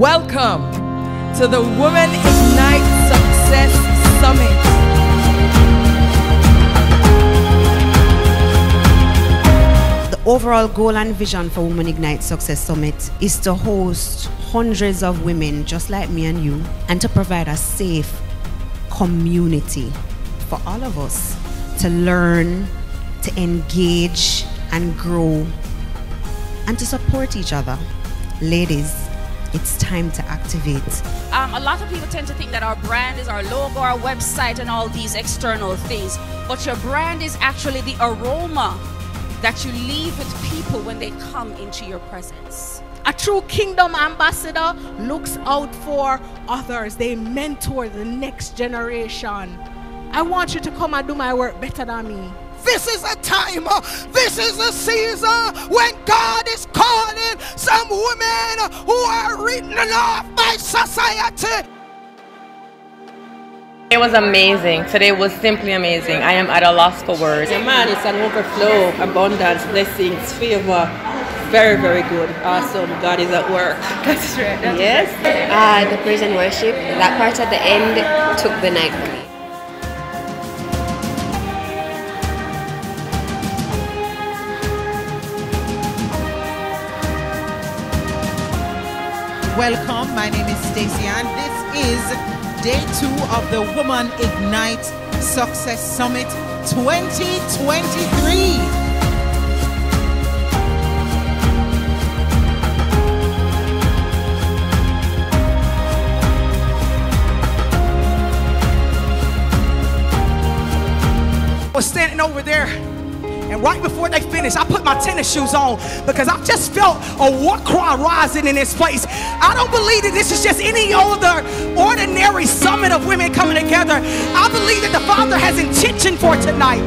Welcome to the Women Ignite Success Summit. The overall goal and vision for Women Ignite Success Summit is to host hundreds of women just like me and you, and to provide a safe community for all of us to learn, to engage and grow, and to support each other. Ladies, it's time to activate. A lot of people tend to think that our brand is our logo, our website, and all these external things. But your brand is actually the aroma that you leave with people when they come into your presence. A true kingdom ambassador looks out for others. They mentor the next generation. I want you to come and do my work better than me. This is a time, this is a season when God is calling some women who are written off by society. It was amazing. Today was simply amazing. I am at a loss for words. Man, it's an overflow, abundance, blessings, favor. Very, very good. Awesome. God is at work. That's right. Yes. The praise and worship, that part at the end took the night for me. Welcome, my name is Stacey and this is day 2 of the Women Ignite Success Summit 2023. I was standing over there, and right before they finished, I put my tennis shoes on because I just felt a war cry rising in this place. I don't believe that this is just any other ordinary summit of women coming together. I believe that the Father has intention for tonight.